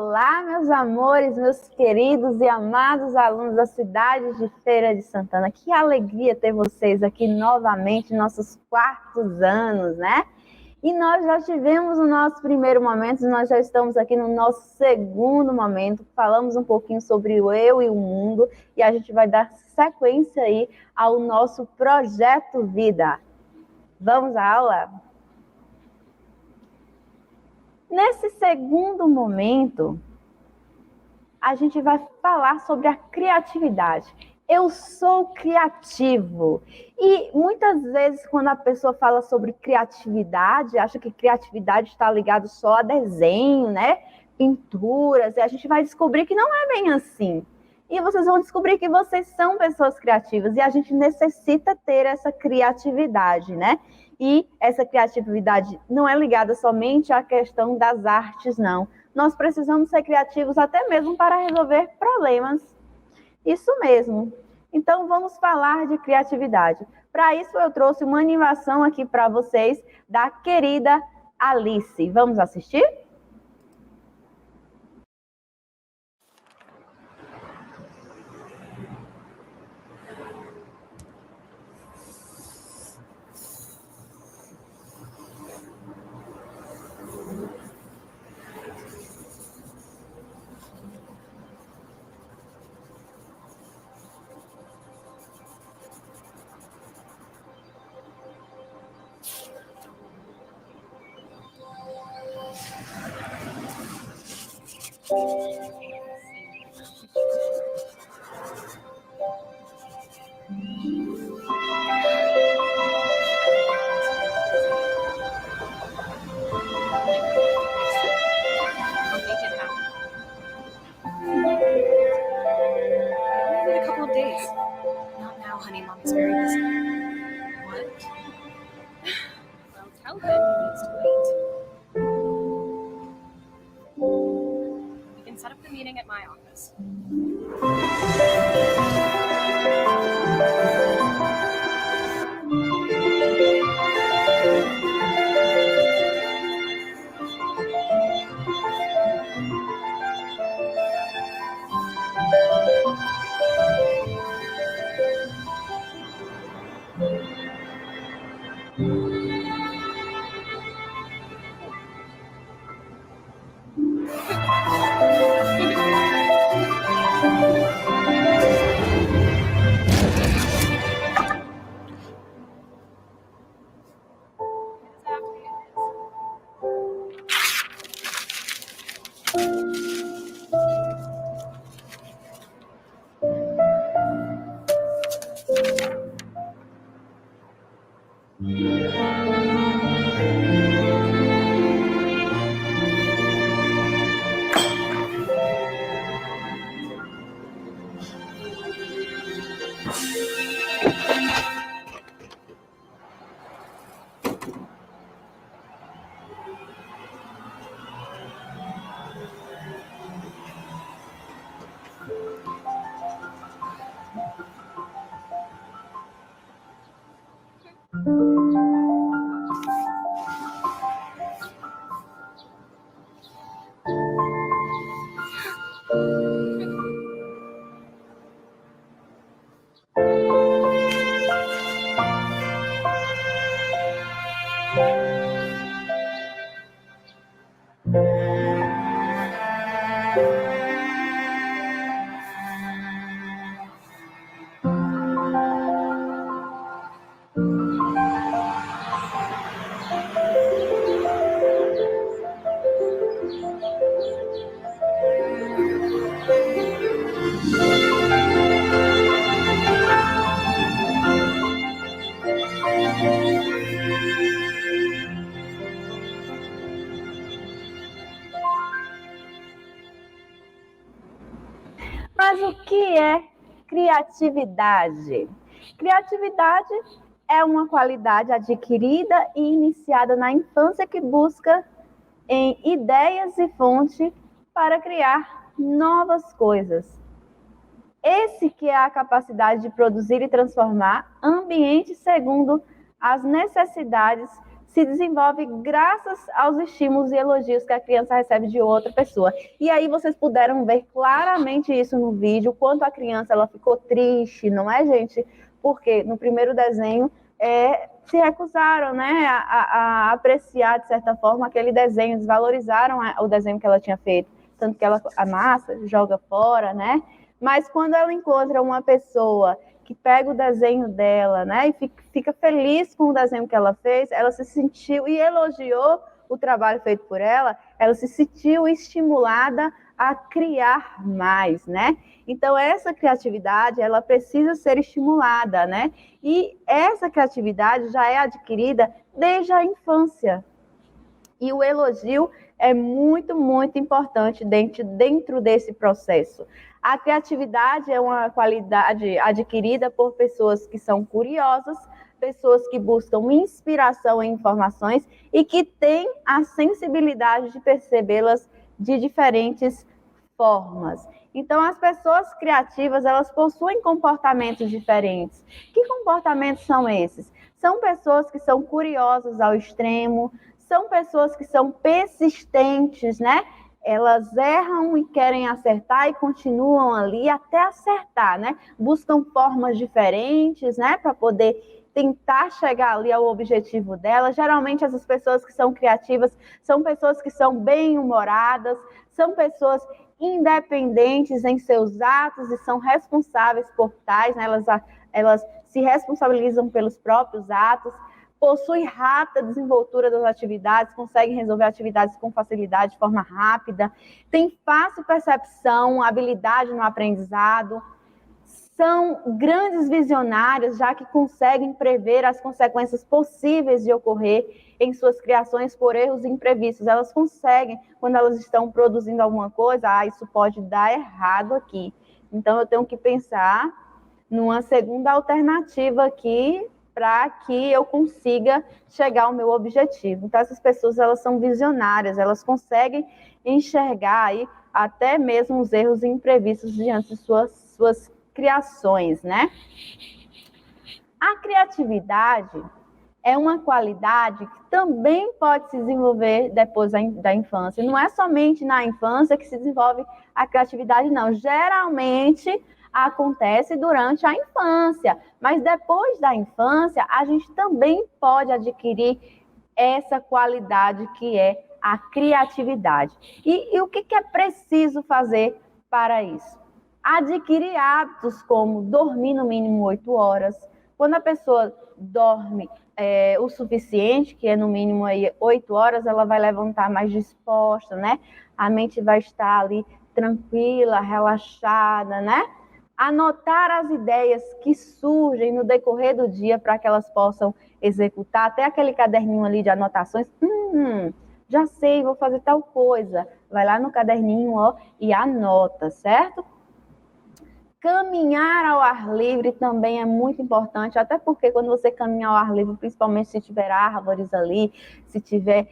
Olá, meus amores, meus queridos e amados alunos da cidade de Feira de Santana. Que alegria ter vocês aqui novamente, nossos quartos anos, né? E nós já tivemos o nosso primeiro momento, nós já estamos aqui no nosso segundo momento. Falamos um pouquinho sobre o eu e o mundo e a gente vai dar sequência aí ao nosso projeto Vida. Vamos à aula? Nesse segundo momento, a gente vai falar sobre a criatividade. Eu sou criativo. E muitas vezes, quando a pessoa fala sobre criatividade, acha que criatividade está ligado só a desenho, né? Pinturas, e a gente vai descobrir que não é bem assim. E vocês vão descobrir que vocês são pessoas criativas e a gente necessita ter essa criatividade, né? E essa criatividade não é ligada somente à questão das artes, não. Nós precisamos ser criativos até mesmo para resolver problemas. Isso mesmo. Então, vamos falar de criatividade. Para isso, eu trouxe uma animação aqui para vocês da querida Alice. Vamos assistir? Honey, Mommy's very busy. What? Well, tell him he needs to wait. We can set up the meeting at my office. Mas o que é criatividade? Criatividade é uma qualidade adquirida e iniciada na infância que busca em ideias e fonte para criar novas coisas. Esse que é a capacidade de produzir e transformar ambientes segundo as necessidades, se desenvolve graças aos estímulos e elogios que a criança recebe de outra pessoa. E aí vocês puderam ver claramente isso no vídeo, quanto a criança ela ficou triste, não é, gente? Porque no primeiro desenho se recusaram, né, a apreciar, de certa forma, aquele desenho, desvalorizaram o desenho que ela tinha feito, tanto que ela amassa, joga fora, né? Mas quando ela encontra uma pessoa que pega o desenho dela, né, e fica feliz com o desenho que ela fez, ela se sentiu e elogiou o trabalho feito por ela se sentiu estimulada a criar mais, né? Então, essa criatividade, ela precisa ser estimulada, né? E essa criatividade já é adquirida desde a infância. E o elogio é muito, muito importante dentro desse processo. A criatividade é uma qualidade adquirida por pessoas que são curiosas, pessoas que buscam inspiração em informações e que têm a sensibilidade de percebê-las de diferentes formas. Então, as pessoas criativas, elas possuem comportamentos diferentes. Que comportamentos são esses? São pessoas que são curiosas ao extremo, são pessoas que são persistentes, né? Elas erram e querem acertar e continuam ali até acertar, né? Buscam formas diferentes, né? Para poder tentar chegar ali ao objetivo dela. Geralmente, essas pessoas que são criativas são pessoas que são bem-humoradas, são pessoas independentes em seus atos e são responsáveis por tais, né? Elas se responsabilizam pelos próprios atos, possuem rápida desenvoltura das atividades, conseguem resolver atividades com facilidade, de forma rápida, têm fácil percepção, habilidade no aprendizado, são grandes visionários, já que conseguem prever as consequências possíveis de ocorrer em suas criações por erros imprevistos. Elas conseguem, quando elas estão produzindo alguma coisa, isso pode dar errado aqui. Então, eu tenho que pensar numa segunda alternativa aqui para que eu consiga chegar ao meu objetivo. Então, essas pessoas, elas são visionárias, elas conseguem enxergar aí até mesmo os erros imprevistos diante de suas criações, né? A criatividade é uma qualidade que também pode se desenvolver depois da infância. Não é somente na infância que se desenvolve a criatividade, não. Geralmente acontece durante a infância, mas depois da infância a gente também pode adquirir essa qualidade que é a criatividade. E o que é preciso fazer para isso? Adquirir hábitos como dormir no mínimo 8 horas. Quando a pessoa dorme o suficiente, que é no mínimo aí 8 horas, ela vai levantar mais disposta, né? A mente vai estar ali tranquila, relaxada, né? Anotar as ideias que surgem no decorrer do dia para que elas possam executar, até aquele caderninho ali de anotações. Já sei, vou fazer tal coisa. Vai lá no caderninho, ó, e anota, certo? Caminhar ao ar livre também é muito importante, até porque quando você caminha ao ar livre, principalmente se tiver árvores ali, se tiver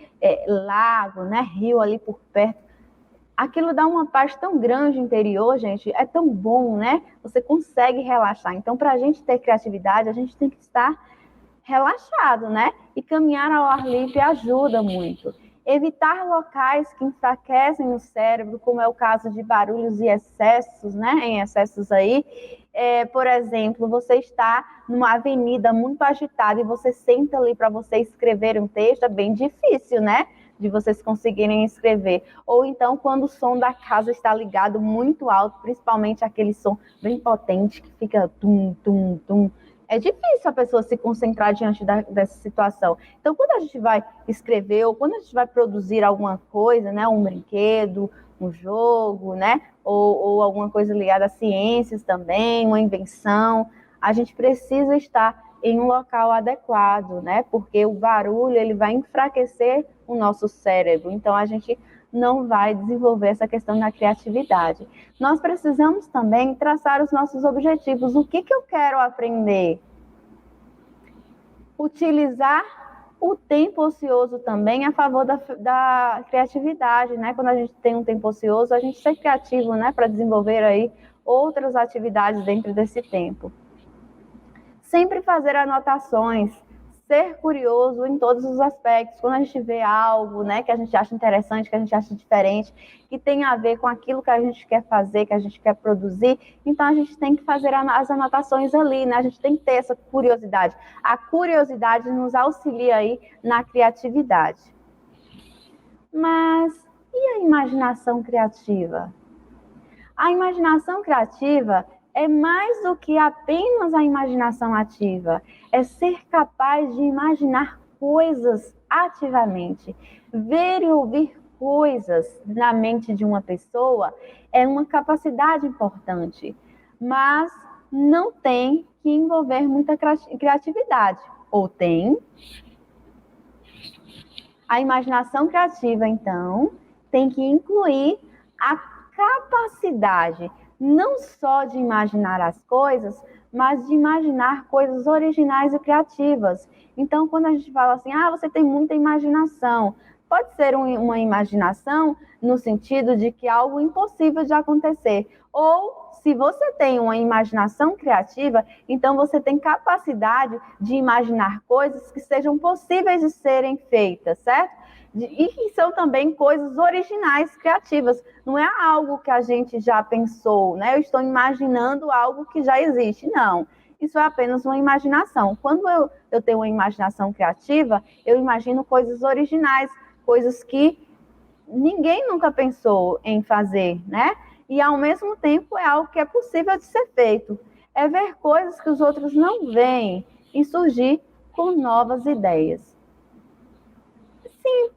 lago, né, rio ali por perto, aquilo dá uma paz tão grande interior, gente, é tão bom, né? Você consegue relaxar. Então, para a gente ter criatividade, a gente tem que estar relaxado, né? E caminhar ao ar livre ajuda muito. Evitar locais que enfraquecem o cérebro, como é o caso de barulhos e excessos, né? Em excessos aí. Por exemplo, você está numa avenida muito agitada e você senta ali para você escrever um texto, é bem difícil, né? De vocês conseguirem escrever. Ou então, quando o som da casa está ligado muito alto, principalmente aquele som bem potente que fica tum, tum, tum. É difícil a pessoa se concentrar diante dessa situação. Então, quando a gente vai escrever ou quando a gente vai produzir alguma coisa, né, um brinquedo, um jogo, né, ou alguma coisa ligada a ciências também, uma invenção, a gente precisa estar em um local adequado, né, porque o barulho ele vai enfraquecer o nosso cérebro. Então, a gente não vai desenvolver essa questão da criatividade. Nós precisamos também traçar os nossos objetivos. O que eu quero aprender? Utilizar o tempo ocioso também a favor da criatividade, né? Quando a gente tem um tempo ocioso, a gente ser criativo, né? Para desenvolver aí outras atividades dentro desse tempo. Sempre fazer anotações, ser curioso em todos os aspectos. Quando a gente vê algo, né, que a gente acha interessante, que a gente acha diferente, que tem a ver com aquilo que a gente quer fazer, que a gente quer produzir, então a gente tem que fazer as anotações ali, né? A gente tem que ter essa curiosidade. A curiosidade nos auxilia aí na criatividade. Mas e a imaginação criativa? A imaginação criativa é mais do que apenas a imaginação ativa. É ser capaz de imaginar coisas ativamente. Ver e ouvir coisas na mente de uma pessoa é uma capacidade importante, mas não tem que envolver muita criatividade. Ou tem? A imaginação criativa, então, tem que incluir a capacidade não só de imaginar as coisas, mas de imaginar coisas originais e criativas. Então, quando a gente fala assim, você tem muita imaginação, pode ser uma imaginação no sentido de que é algo impossível de acontecer. Ou, se você tem uma imaginação criativa, então você tem capacidade de imaginar coisas que sejam possíveis de serem feitas, certo? E que são também coisas originais, criativas. Não é algo que a gente já pensou, né? Eu estou imaginando algo que já existe. Não, isso é apenas uma imaginação. Quando eu tenho uma imaginação criativa, eu imagino coisas originais, coisas que ninguém nunca pensou em fazer, né? E ao mesmo tempo é algo que é possível de ser feito. É ver coisas que os outros não veem e surgir com novas ideias. Sim,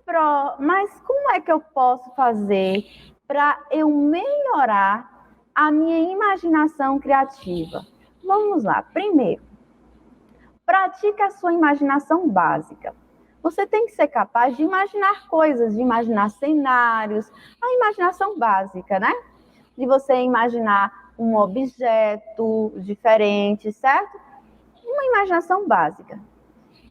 mas como é que eu posso fazer para eu melhorar a minha imaginação criativa? Vamos lá. Primeiro, pratique a sua imaginação básica. Você tem que ser capaz de imaginar coisas, de imaginar cenários, a imaginação básica, né? De você imaginar um objeto diferente, certo? Uma imaginação básica.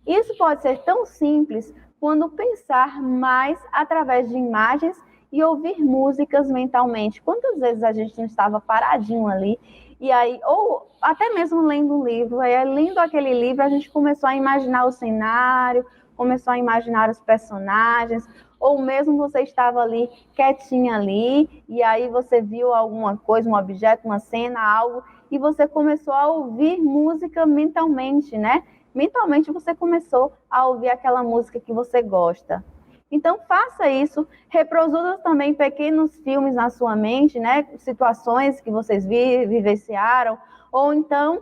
Isso pode ser tão simples quando pensar mais através de imagens e ouvir músicas mentalmente. Quantas vezes a gente não estava paradinho ali, e aí, ou até mesmo lendo um livro, aí lendo aquele livro a gente começou a imaginar o cenário, começou a imaginar os personagens, ou mesmo você estava ali quietinha ali, e aí você viu alguma coisa, um objeto, uma cena, algo, e você começou a ouvir música mentalmente, né? Mentalmente você começou a ouvir aquela música que você gosta. Então faça isso, reproduza também pequenos filmes na sua mente, né? Situações que vocês vivenciaram, ou então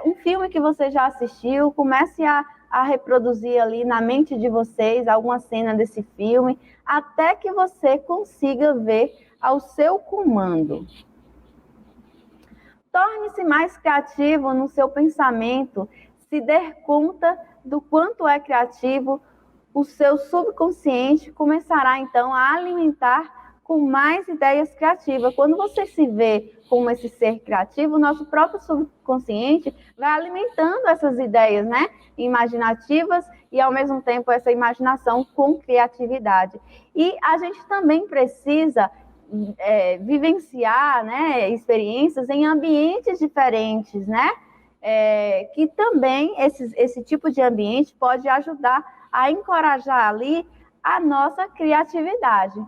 um filme que você já assistiu, comece a reproduzir ali na mente de vocês alguma cena desse filme, até que você consiga ver ao seu comando. Torne-se mais criativo no seu pensamento, se der conta do quanto é criativo, o seu subconsciente começará então a alimentar com mais ideias criativas. Quando você se vê como esse ser criativo, o nosso próprio subconsciente vai alimentando essas ideias, né, imaginativas e ao mesmo tempo essa imaginação com criatividade. E a gente também precisa vivenciar, né, experiências em ambientes diferentes, né? Que também esse tipo de ambiente pode ajudar a encorajar ali a nossa criatividade.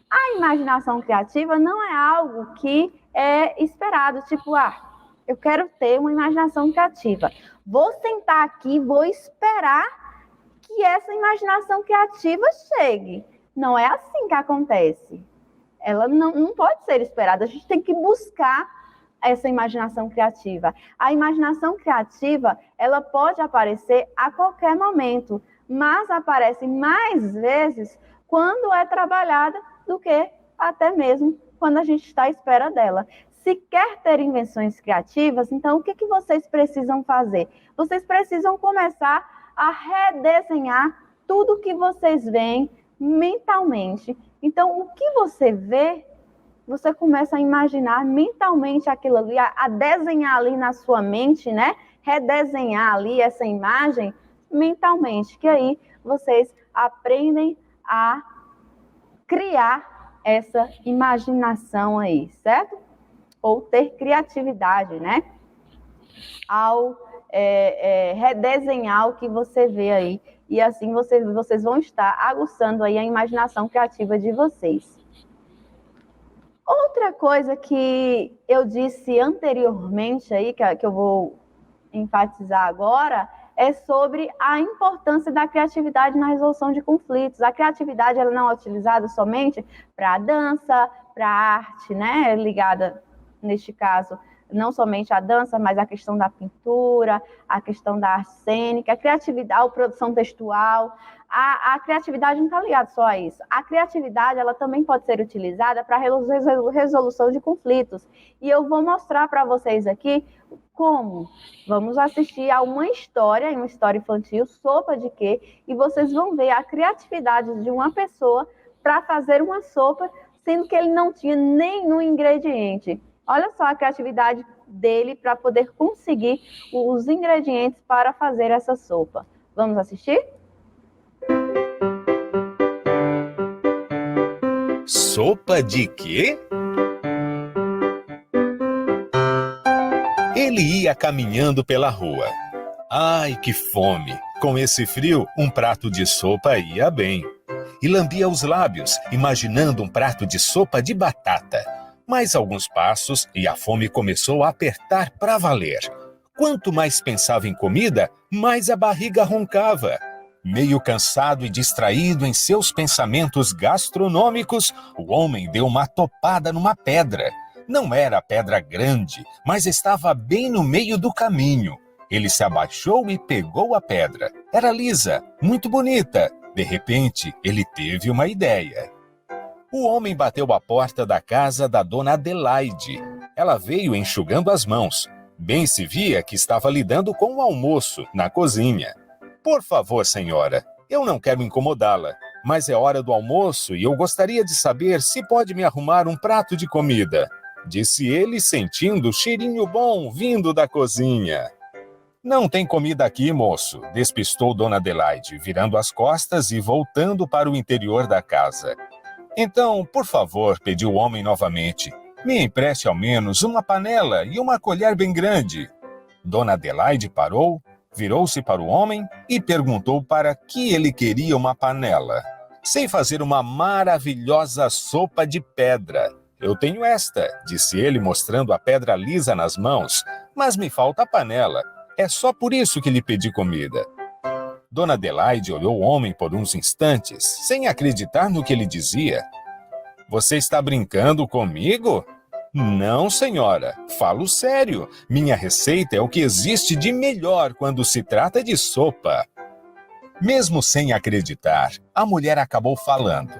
A imaginação criativa não é algo que é esperado, tipo, eu quero ter uma imaginação criativa. Vou sentar aqui, vou esperar que essa imaginação criativa chegue. Não é assim que acontece. Ela não pode ser esperada, a gente tem que buscar essa imaginação criativa. A imaginação criativa, ela pode aparecer a qualquer momento, mas aparece mais vezes quando é trabalhada do que até mesmo quando a gente está à espera dela. Se quer ter invenções criativas, então o que vocês precisam fazer? Vocês precisam começar a redesenhar tudo que vocês veem mentalmente. Então, o que você vê, você começa a imaginar mentalmente aquilo ali, a desenhar ali na sua mente, né? Redesenhar ali essa imagem mentalmente, que aí vocês aprendem a criar essa imaginação aí, certo? Ou ter criatividade, né? Ao redesenhar o que você vê aí. E assim vocês vão estar aguçando aí a imaginação criativa de vocês. Outra coisa que eu disse anteriormente aí, que eu vou enfatizar agora, é sobre a importância da criatividade na resolução de conflitos. A criatividade ela não é utilizada somente para a dança, para a arte, né? Ligada, neste caso, não somente a dança, mas a questão da pintura, a questão da arte cênica, a criatividade, a produção textual. A criatividade não está ligada só a isso. A criatividade ela também pode ser utilizada para resolução de conflitos. E eu vou mostrar para vocês aqui como. Vamos assistir a uma história infantil, Sopa de Quê? E vocês vão ver a criatividade de uma pessoa para fazer uma sopa, sendo que ele não tinha nenhum ingrediente. Olha só a criatividade dele para poder conseguir os ingredientes para fazer essa sopa. Vamos assistir? Sopa de quê? Ele ia caminhando pela rua. Ai, que fome! Com esse frio, um prato de sopa ia bem. E lambia os lábios, imaginando um prato de sopa de batata. Mais alguns passos e a fome começou a apertar para valer. Quanto mais pensava em comida, mais a barriga roncava. Meio cansado e distraído em seus pensamentos gastronômicos, o homem deu uma topada numa pedra. Não era pedra grande, mas estava bem no meio do caminho. Ele se abaixou e pegou a pedra. Era lisa, muito bonita. De repente, ele teve uma ideia. O homem bateu à porta da casa da dona Adelaide. Ela veio enxugando as mãos. Bem se via que estava lidando com o almoço na cozinha. Por favor, senhora, eu não quero incomodá-la, mas é hora do almoço e eu gostaria de saber se pode me arrumar um prato de comida, disse ele sentindo o cheirinho bom vindo da cozinha. Não tem comida aqui, moço, despistou dona Adelaide, virando as costas e voltando para o interior da casa. Então, por favor, pediu o homem novamente, me empreste ao menos uma panela e uma colher bem grande. Dona Adelaide parou, virou-se para o homem e perguntou para que ele queria uma panela. Sei fazer uma maravilhosa sopa de pedra. Eu tenho esta, disse ele mostrando a pedra lisa nas mãos, mas me falta a panela. É só por isso que lhe pedi comida. Dona Adelaide olhou o homem por uns instantes, sem acreditar no que ele dizia. Você está brincando comigo? Não, senhora, falo sério. Minha receita é o que existe de melhor quando se trata de sopa. Mesmo sem acreditar, a mulher acabou falando.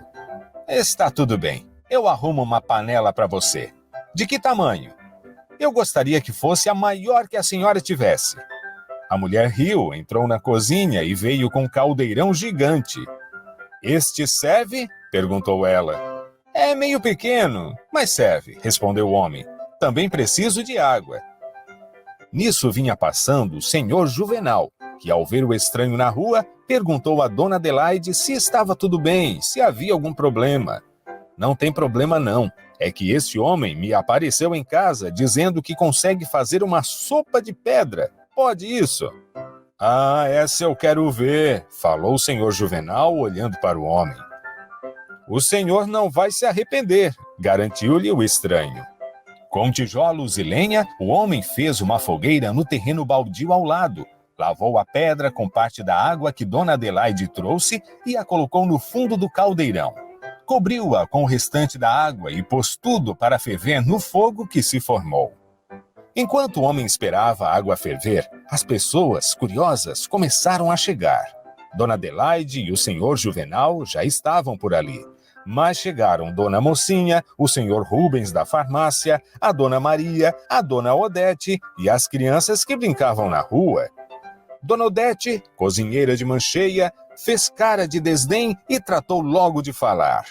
Está tudo bem, eu arrumo uma panela para você. De que tamanho? Eu gostaria que fosse a maior que a senhora tivesse. A mulher riu, entrou na cozinha e veio com um caldeirão gigante. Este serve? Perguntou ela. É meio pequeno, mas serve, respondeu o homem. Também preciso de água. Nisso vinha passando o senhor Juvenal, que ao ver o estranho na rua, perguntou a dona Adelaide se estava tudo bem, se havia algum problema. Não tem problema não, é que este homem me apareceu em casa dizendo que consegue fazer uma sopa de pedra. Pode isso? Ah, essa eu quero ver, falou o senhor Juvenal olhando para o homem. O senhor não vai se arrepender, garantiu-lhe o estranho. Com tijolos e lenha, o homem fez uma fogueira no terreno baldio ao lado, lavou a pedra com parte da água que dona Adelaide trouxe e a colocou no fundo do caldeirão. Cobriu-a com o restante da água e pôs tudo para ferver no fogo que se formou. Enquanto o homem esperava a água ferver, as pessoas, curiosas, começaram a chegar. Dona Adelaide e o senhor Juvenal já estavam por ali. Mas chegaram Dona Mocinha, o senhor Rubens da farmácia, a Dona Maria, a Dona Odete e as crianças que brincavam na rua. Dona Odete, cozinheira de mancheia, fez cara de desdém e tratou logo de falar.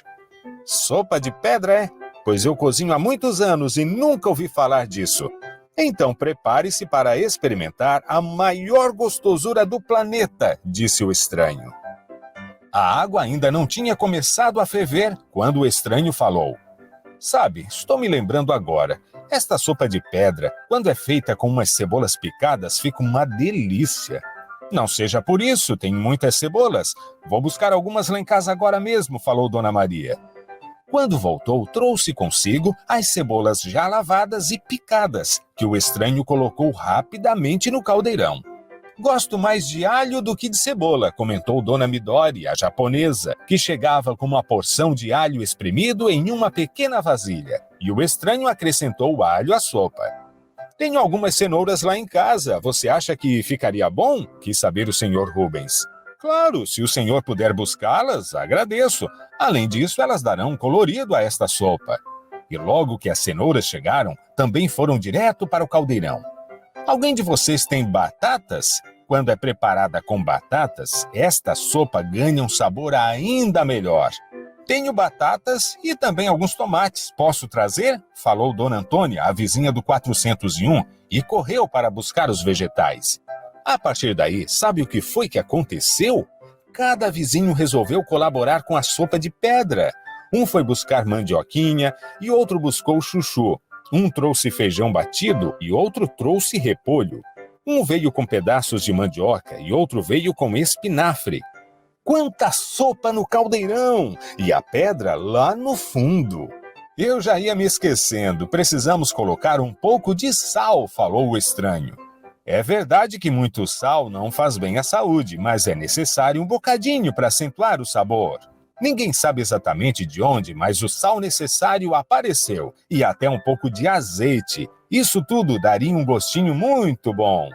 Sopa de pedra, é? Pois eu cozinho há muitos anos e nunca ouvi falar disso. Então prepare-se para experimentar a maior gostosura do planeta, disse o estranho. A água ainda não tinha começado a ferver quando o estranho falou. Sabe, estou me lembrando agora. Esta sopa de pedra, quando é feita com umas cebolas picadas, fica uma delícia. Não seja por isso, tem muitas cebolas. Vou buscar algumas lá em casa agora mesmo, falou Dona Maria. Quando voltou, trouxe consigo as cebolas já lavadas e picadas, que o estranho colocou rapidamente no caldeirão. Gosto mais de alho do que de cebola, comentou Dona Midori, a japonesa, que chegava com uma porção de alho espremido em uma pequena vasilha. E o estranho acrescentou o alho à sopa. Tenho algumas cenouras lá em casa, você acha que ficaria bom? Quis saber o Sr. Rubens. Claro, se o senhor puder buscá-las, agradeço. Além disso, elas darão um colorido a esta sopa. E logo que as cenouras chegaram, também foram direto para o caldeirão. Alguém de vocês tem batatas? Quando é preparada com batatas, esta sopa ganha um sabor ainda melhor. Tenho batatas e também alguns tomates. Posso trazer? Falou Dona Antônia, a vizinha do 401, e correu para buscar os vegetais. A partir daí, sabe o que foi que aconteceu? Cada vizinho resolveu colaborar com a sopa de pedra. Um foi buscar mandioquinha e outro buscou chuchu. Um trouxe feijão batido e outro trouxe repolho. Um veio com pedaços de mandioca e outro veio com espinafre. Quanta sopa no caldeirão! E a pedra lá no fundo. Eu já ia me esquecendo, precisamos colocar um pouco de sal, falou o estranho. É verdade que muito sal não faz bem à saúde, mas é necessário um bocadinho para acentuar o sabor. Ninguém sabe exatamente de onde, mas o sal necessário apareceu, e até um pouco de azeite. Isso tudo daria um gostinho muito bom.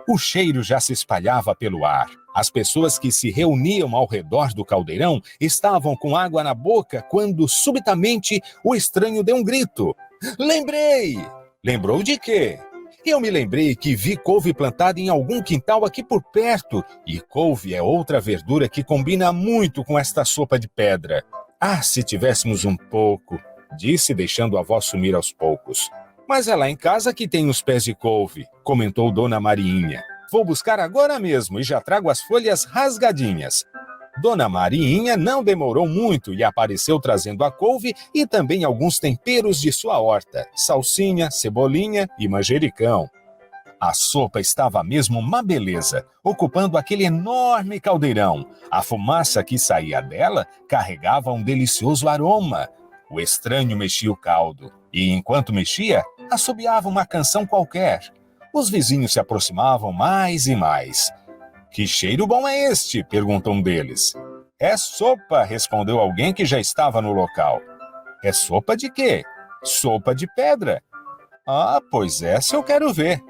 O cheiro já se espalhava pelo ar. As pessoas que se reuniam ao redor do caldeirão estavam com água na boca quando, subitamente, o estranho deu um grito. Lembrei! Lembrou de quê? Eu me lembrei que vi couve plantada em algum quintal aqui por perto, e couve é outra verdura que combina muito com esta sopa de pedra. Ah, se tivéssemos um pouco, disse, deixando a voz sumir aos poucos. Mas é lá em casa que tem os pés de couve, comentou Dona Mariinha. Vou buscar agora mesmo e já trago as folhas rasgadinhas. Dona Mariinha não demorou muito e apareceu trazendo a couve e também alguns temperos de sua horta, salsinha, cebolinha e manjericão. A sopa estava mesmo uma beleza, ocupando aquele enorme caldeirão. A fumaça que saía dela carregava um delicioso aroma. O estranho mexia o caldo e, enquanto mexia, assobiava uma canção qualquer. Os vizinhos se aproximavam mais e mais. Que cheiro bom é este? Perguntou um deles. É sopa, respondeu alguém que já estava no local. É sopa de quê? Sopa de pedra. Ah, pois essa eu quero ver.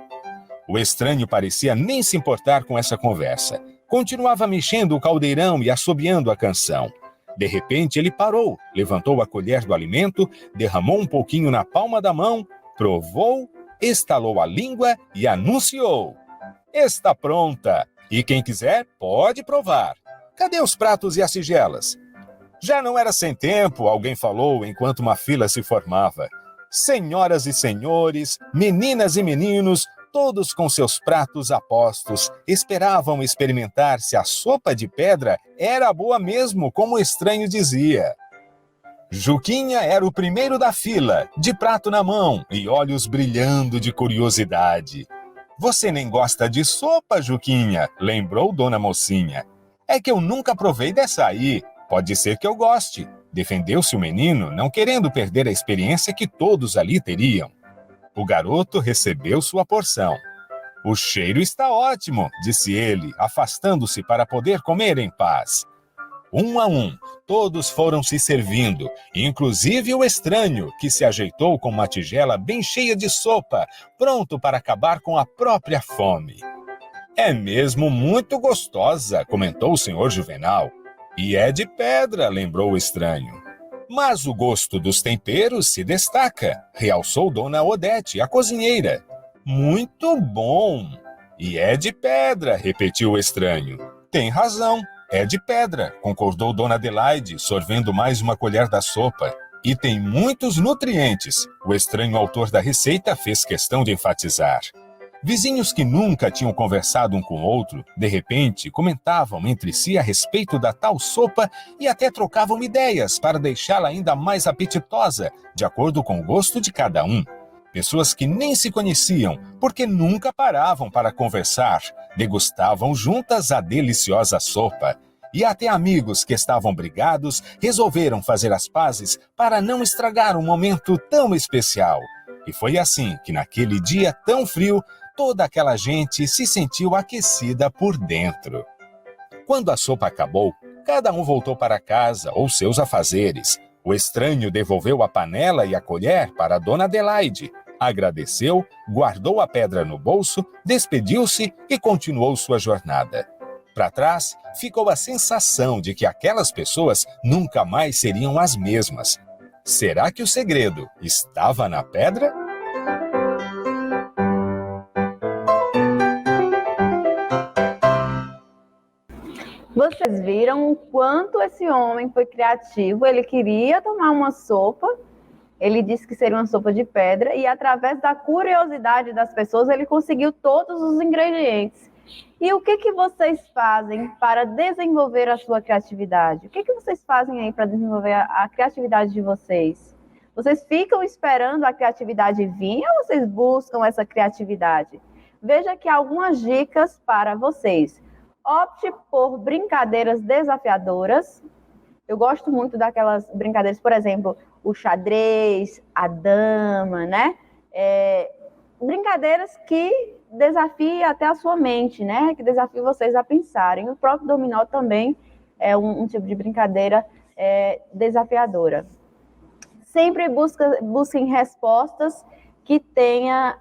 O estranho parecia nem se importar com essa conversa. Continuava mexendo o caldeirão e assobiando a canção. De repente ele parou, levantou a colher do alimento, derramou um pouquinho na palma da mão, provou, estalou a língua e anunciou. Está pronta! E quem quiser, pode provar. Cadê os pratos e as tigelas? Já não era sem tempo, alguém falou enquanto uma fila se formava. Senhoras e senhores, meninas e meninos, todos com seus pratos a postos, esperavam experimentar se a sopa de pedra era boa mesmo, como o estranho dizia. Juquinha era o primeiro da fila, de prato na mão e olhos brilhando de curiosidade. Você nem gosta de sopa, Juquinha, lembrou Dona Mocinha. É que eu nunca provei dessa aí. Pode ser que eu goste. Defendeu-se o menino, não querendo perder a experiência que todos ali teriam. O garoto recebeu sua porção. O cheiro está ótimo, disse ele, afastando-se para poder comer em paz. Um a um, todos foram se servindo, inclusive o estranho, que se ajeitou com uma tigela bem cheia de sopa, pronto para acabar com a própria fome. É mesmo muito gostosa, comentou o senhor Juvenal. E é de pedra, lembrou o estranho. Mas o gosto dos temperos se destaca, realçou Dona Odete, a cozinheira. Muito bom! E é de pedra, repetiu o estranho. Tem razão. É de pedra, concordou Dona Adelaide, sorvendo mais uma colher da sopa. E tem muitos nutrientes, o estranho autor da receita fez questão de enfatizar. Vizinhos que nunca tinham conversado um com o outro, de repente, comentavam entre si a respeito da tal sopa e até trocavam ideias para deixá-la ainda mais apetitosa, de acordo com o gosto de cada um. Pessoas que nem se conheciam, porque nunca paravam para conversar, degustavam juntas a deliciosa sopa. E até amigos que estavam brigados resolveram fazer as pazes para não estragar um momento tão especial. E foi assim que, naquele dia tão frio, toda aquela gente se sentiu aquecida por dentro. Quando a sopa acabou, cada um voltou para casa ou seus afazeres. O estranho devolveu a panela e a colher para a dona Adelaide. Agradeceu, guardou a pedra no bolso, despediu-se e continuou sua jornada. Para trás, ficou a sensação de que aquelas pessoas nunca mais seriam as mesmas. Será que o segredo estava na pedra? Vocês viram o quanto esse homem foi criativo? Ele queria tomar uma sopa, ele disse que seria uma sopa de pedra, e através da curiosidade das pessoas, ele conseguiu todos os ingredientes. E o que vocês fazem para desenvolver a sua criatividade? O que vocês fazem aí para desenvolver a criatividade de vocês? Vocês ficam esperando a criatividade vir ou vocês buscam essa criatividade? Veja aqui algumas dicas para vocês. Opte por brincadeiras desafiadoras. Eu gosto muito daquelas brincadeiras, por exemplo, o xadrez, a dama, né? Brincadeiras que desafiem até a sua mente, né? Que desafiem vocês a pensarem. O próprio dominó também é um tipo de brincadeira desafiadora. Sempre busquem respostas que tenha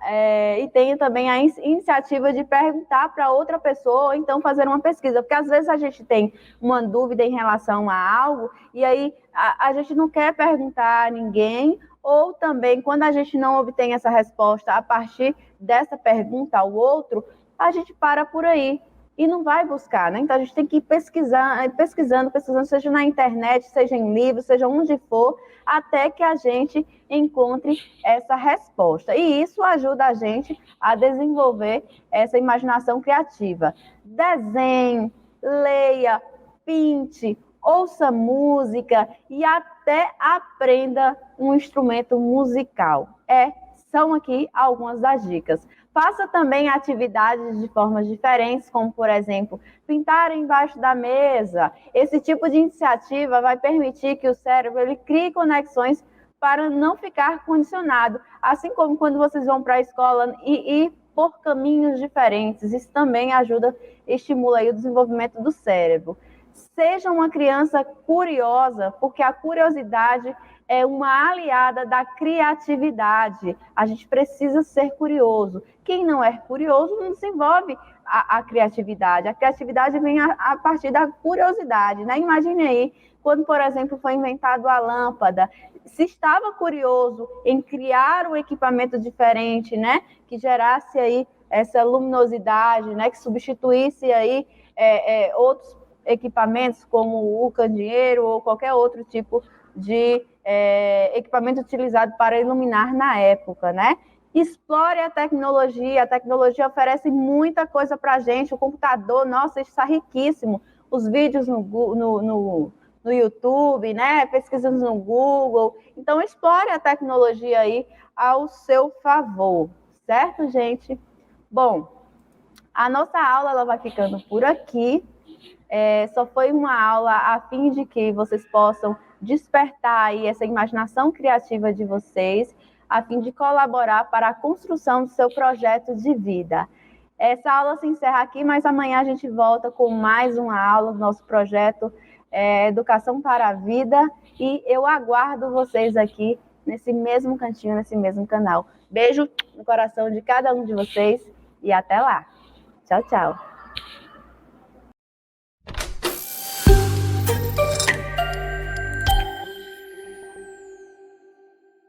também a iniciativa de perguntar para outra pessoa ou então fazer uma pesquisa, porque às vezes a gente tem uma dúvida em relação a algo e aí a gente não quer perguntar a ninguém, ou também quando a gente não obtém essa resposta a partir dessa pergunta ao outro, a gente para por aí e não vai buscar, né? Então a gente tem que ir pesquisando, seja na internet, seja em livros, seja onde for, até que a gente encontre essa resposta. E isso ajuda a gente a desenvolver essa imaginação criativa. Desenhe, leia, pinte, ouça música e até aprenda um instrumento musical. São aqui algumas das dicas. Faça também atividades de formas diferentes, como, por exemplo, pintar embaixo da mesa. Esse tipo de iniciativa vai permitir que o cérebro ele crie conexões para não ficar condicionado. Assim como quando vocês vão para a escola e ir por caminhos diferentes. Isso também ajuda, estimula aí o desenvolvimento do cérebro. Seja uma criança curiosa, porque a curiosidade é uma aliada da criatividade. A gente precisa ser curioso. Quem não é curioso não desenvolve a criatividade. A criatividade vem a partir da curiosidade, né? Imagine aí, quando, por exemplo, foi inventado a lâmpada, se estava curioso em criar um equipamento diferente, né? Que gerasse aí essa luminosidade, né? Que substituísse aí outros equipamentos, como o candeeiro ou qualquer outro tipo de equipamento utilizado para iluminar na época, né? Explore a tecnologia oferece muita coisa para a gente, o computador, nossa, isso está riquíssimo, os vídeos no YouTube, né? Pesquisando no Google, então explore a tecnologia aí ao seu favor, certo, gente? Bom, a nossa aula ela vai ficando por aqui. Só foi uma aula a fim de que vocês possam despertar aí essa imaginação criativa de vocês, a fim de colaborar para a construção do seu projeto de vida. Essa aula se encerra aqui, mas amanhã a gente volta com mais uma aula do nosso projeto Educação para a Vida, e eu aguardo vocês aqui nesse mesmo cantinho, nesse mesmo canal. Beijo no coração de cada um de vocês e até lá. Tchau, tchau.